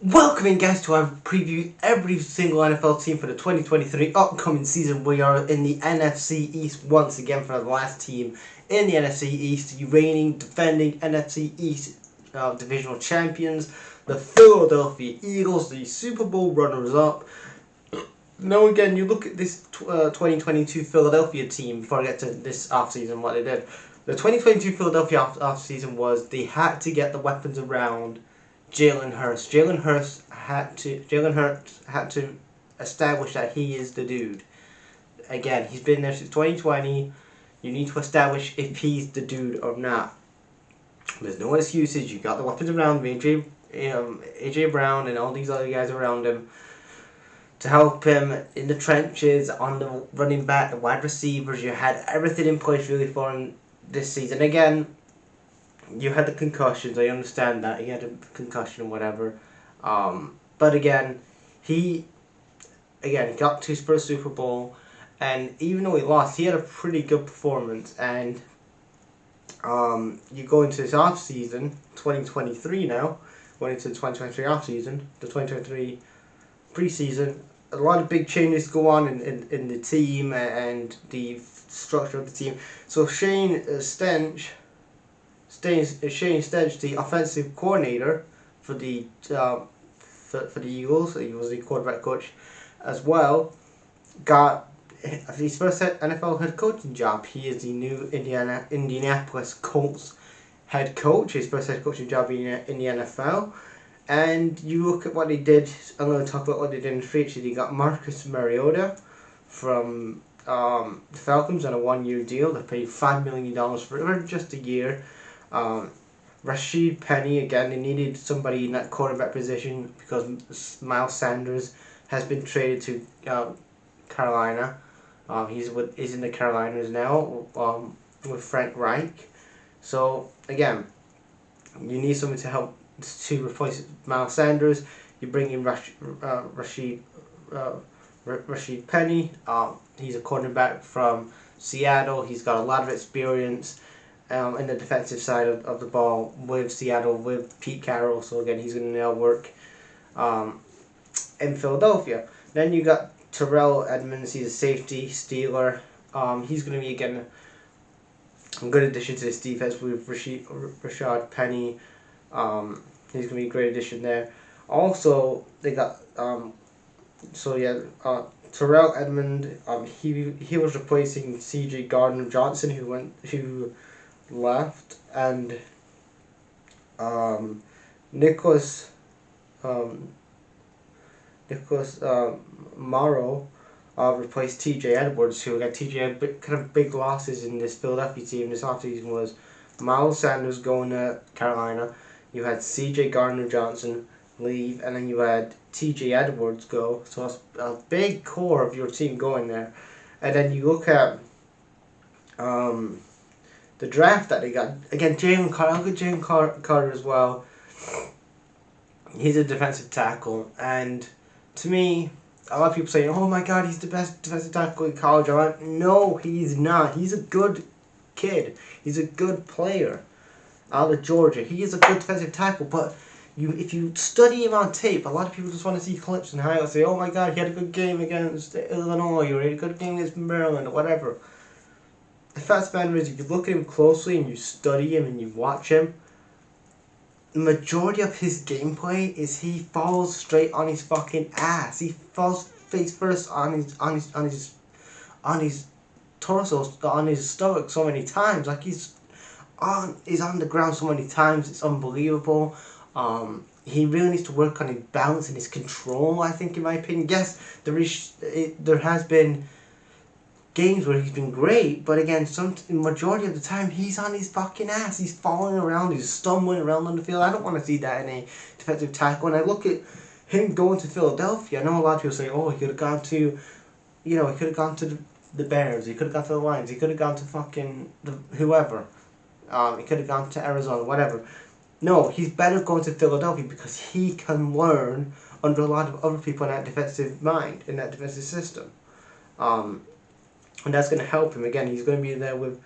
Welcome in, guys, to our preview every single NFL team for the 2023 upcoming season. We are in the NFC East once again for the last team in the NFC East, the reigning, defending NFC East divisional champions, the Philadelphia Eagles, the Super Bowl runners-up. Now again, you look at this 2022 Philadelphia team before I get to this offseason, what they did. The 2022 Philadelphia offseason was they had to get the weapons around Jalen Hurts. Jalen Hurts had to establish that he is the dude. Again, he's been there since 2020. You need to establish if he's the dude or not. There's no excuses. You got the weapons around him, AJ Brown and all these other guys around him to help him in the trenches, on the running back, the wide receivers. You had everything in place really for him this season. Again, you had the concussions. I understand that he had a concussion and whatever, but again, he got to his first Super Bowl, and even though he lost, he had a pretty good performance. And you go into this off season, 2023 now, going into the 2023 off season, the 2023 preseason. A lot of big changes go on in the team and the structure of the team. So Shane Stench, the offensive coordinator for the Eagles. He was the quarterback coach as well. Got his first NFL head coaching job. He is the new Indianapolis Colts head coach. His first head coaching job in the NFL. And you look at what they did. I'm going to talk about what they did in free agency. They got Marcus Mariota from the Falcons on a 1-year deal. They paid $5 million for just a year. Rashid Penny, again, they needed somebody in that quarterback position because Miles Sanders has been traded to Carolina. He's in the Carolinas now with Frank Reich. So again, you need someone to help to replace Miles Sanders. You bring in Rashid Penny. He's a cornerback from Seattle. He's got a lot of experience in the defensive side of the ball with Seattle, with Pete Carroll. So again, he's going to now work in Philadelphia. Then you got Terrell Edmonds. He's a safety Steeler. He's going to be, again, a good addition to this defense with Rashad Penny. He's going to be a great addition there. Also, they got Terrell Edmond. He was replacing C.J. Gardner-Johnson, who left, and Nicholas Moro replaced T.J. Edwards, who got T.J. had kind of big losses in this Philadelphia team this offseason. Was Miles Sanders going to Carolina, you had C.J. Gardner-Johnson leave, and then you had T.J. Edwards go. So that's a big core of your team going there. And then you look at the draft that they got. Again, Jalen Carter. Look at Jalen Carter as well. He's a defensive tackle, and to me, a lot of people say, "Oh my God, he's the best defensive tackle in college." I'm like, no, he's not. He's a good kid. He's a good player out of Georgia. He is a good defensive tackle, but if you study him on tape, a lot of people just want to see clips and highlights. Say, "Oh my God, he had a good game against Illinois, or he had a good game against Maryland, or whatever." The fact of the matter is, if you look at him closely and you study him and you watch him, the majority of his gameplay is he falls straight on his fucking ass. He falls face first on his torso, on his stomach so many times. Like he's on the ground so many times. It's unbelievable. He really needs to work on his balance and his control, I think, in my opinion. Yes, there has been games where he's been great, but again, majority of the time he's on his fucking ass. He's falling around, he's stumbling around on the field. I don't want to see that in a defensive tackle. When I look at him going to Philadelphia, I know a lot of people say, "Oh, he could have gone to, the Bears. He could have gone to the Lions. He could have gone to fucking whoever. He could have gone to Arizona, whatever." No, he's better going to Philadelphia because he can learn under a lot of other people in that defensive mind, in that defensive system. And that's going to help him. Again, he's going to be there with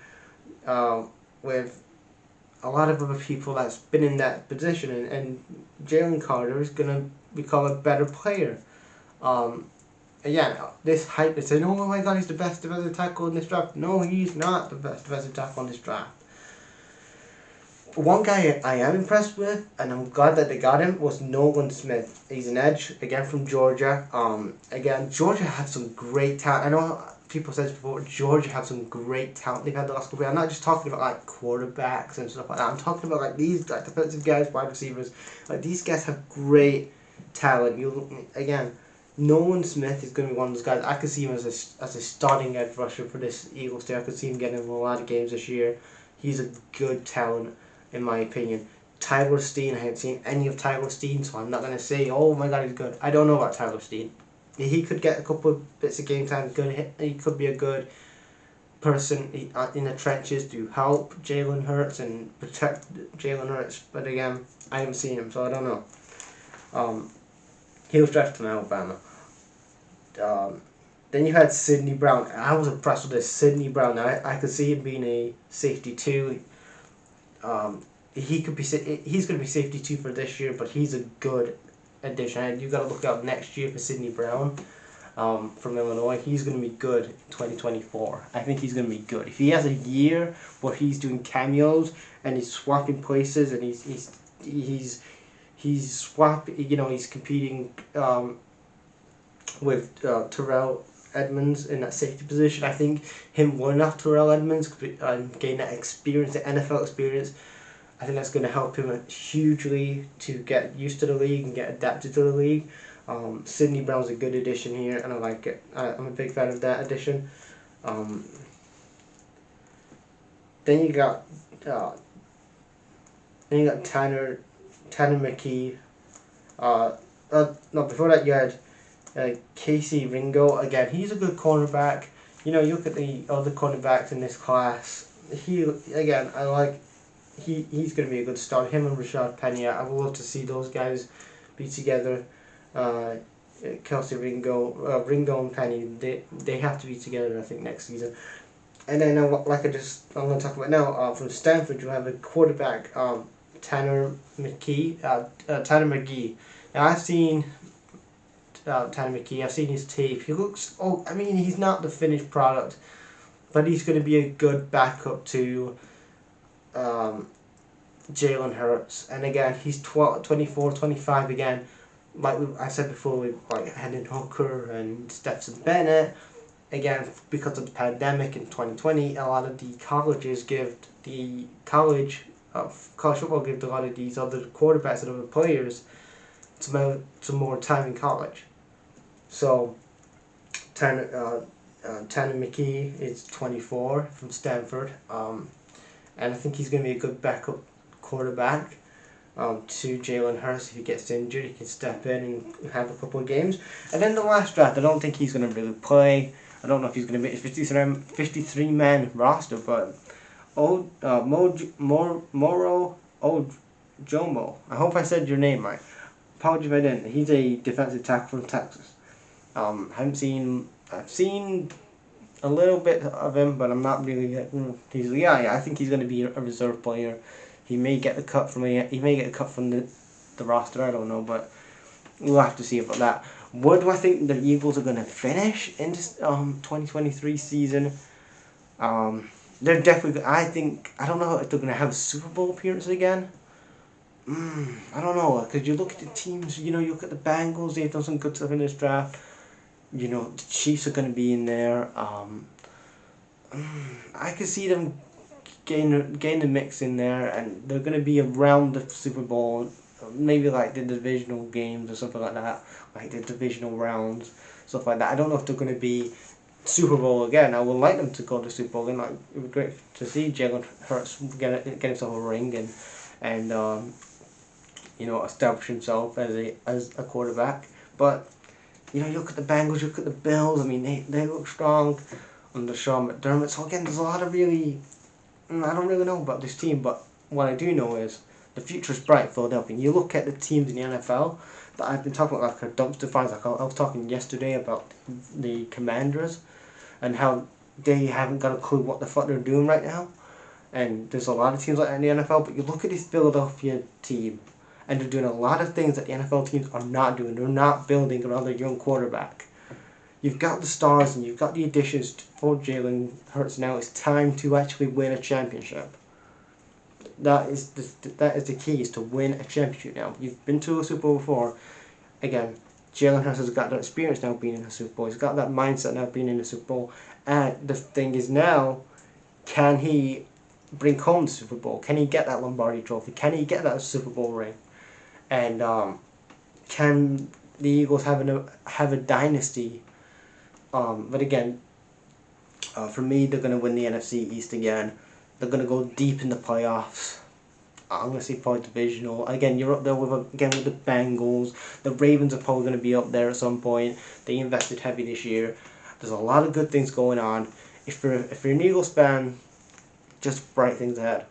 a lot of other people that's been in that position, and Jalen Carter is going to become a better player. Again, this hype is saying, oh my god, he's the best defensive tackle in this draft. No, he's not the best defensive tackle in this draft. One guy I am impressed with, and I'm glad that they got him, was Nolan Smith. He's an edge, again from Georgia. Again, Georgia had some great talent. I know people said before, Georgia had some great talent they've had the last couple of years. I'm not just talking about like quarterbacks and stuff like that. I'm talking about like these like defensive guys, wide receivers. Like these guys have great talent. Again, Nolan Smith is going to be one of those guys. I could see him as a starting edge rusher for this Eagles team. I could see him getting in a lot of games this year. He's a good talent, in my opinion. Tyler Steen, I haven't seen any of Tyler Steen, so I'm not going to say, oh my god, he's good. I don't know about Tyler Steen. He could get a couple of bits of game time. He could be a good person in the trenches to help Jalen Hurts and protect Jalen Hurts. But again, I haven't seen him, so I don't know. He was drafted from Alabama. Then you had Sidney Brown. I was impressed with this Sidney Brown. Now, I could see him being a safety too. He's going to be safety too for this year, but he's a good addition. You got to look out next year for Sidney Brown from Illinois. He's going to be good in 2024. I think he's going to be good. If he has a year where he's doing cameos and he's swapping places and he's swapping, he's competing with Terrell Edmonds in that safety position. I think him learning off Terrell Edmonds and gain that experience, the NFL experience, I think that's going to help him hugely to get used to the league and get adapted to the league. Sidney Brown's a good addition here, and I like it. I'm a big fan of that addition. Then you got Tanner McKee. No, before that you had Kelee Ringo. Again, he's a good cornerback. You look at the other cornerbacks in this class. He's going to be a good start. Him and Rashad Penny. I would love to see those guys be together. Ringo and Penny. They have to be together, I think, next season. And then I'm going to talk about now. From Stanford, you have a quarterback, Tanner McKee. Now I've seen Tanner McKee. I've seen his tape. He looks. He's not the finished product, but he's going to be a good backup to Jalen Hurts. And again, he's 24, 25 again. Like I said before, with like Hendon Hooker and Stetson Bennett. Again, because of the pandemic in 2020, a lot of the colleges give the college football give a lot of these other quarterbacks and other players some more time in college. So Tanner McKee is 24 from Stanford, and I think he's going to be a good backup quarterback to Jalen Hurts. If he gets injured, he can step in and have a couple of games. And then the last draft, I don't think he's going to really play. I don't know if he's going to be a 53-man roster, but Moro Ojomo. I hope I said your name right. Apologies if I didn't. He's a defensive tackle from Texas. I've seen a little bit of him, but I'm not really. I think he's going to be a reserve player. He may get a cut from the roster. I don't know, but we'll have to see about that. Where do I think the Eagles are going to finish in this 2023 season? They're definitely. I don't know if they're going to have a Super Bowl appearance again. I don't know, because you look at the teams. You look at the Bengals. They've done some good stuff in this draft. The Chiefs are going to be in there. I could see them gain the mix in there, and they're going to be around the Super Bowl, maybe like the divisional games or something like that, like the divisional rounds, stuff like that. I don't know if they're going to be Super Bowl again. I would like them to go to Super Bowl again. Like, it would be great to see Jalen Hurts get himself a ring and establish himself as a quarterback. But you look at the Bengals, you look at the Bills. They look strong under Sean McDermott. So again, there's a lot of really. I don't really know about this team, but what I do know is the future is bright in Philadelphia. You look at the teams in the NFL that I've been talking about, like dumpster fires. Like I was talking yesterday about the Commanders and how they haven't got a clue what the fuck they're doing right now. And there's a lot of teams like that in the NFL, but you look at this Philadelphia team, And they're doing a lot of things that the NFL teams are not doing. They're not building around their young quarterback. You've got the stars and you've got the additions for Jalen Hurts now. It's time to actually win a championship. That is the key, is to win a championship now. You've been to a Super Bowl before. Again, Jalen Hurts has got that experience now being in a Super Bowl. He's got that mindset now being in a Super Bowl. And the thing is now, can he bring home the Super Bowl? Can he get that Lombardi trophy? Can he get that Super Bowl ring? And can the Eagles have a dynasty? But again, for me, they're going to win the NFC East again. They're going to go deep in the playoffs. I'm going to say probably divisional. Again, you're up there with the Bengals. The Ravens are probably going to be up there at some point. They invested heavy this year. There's a lot of good things going on. If you're an Eagles fan, just bright things ahead.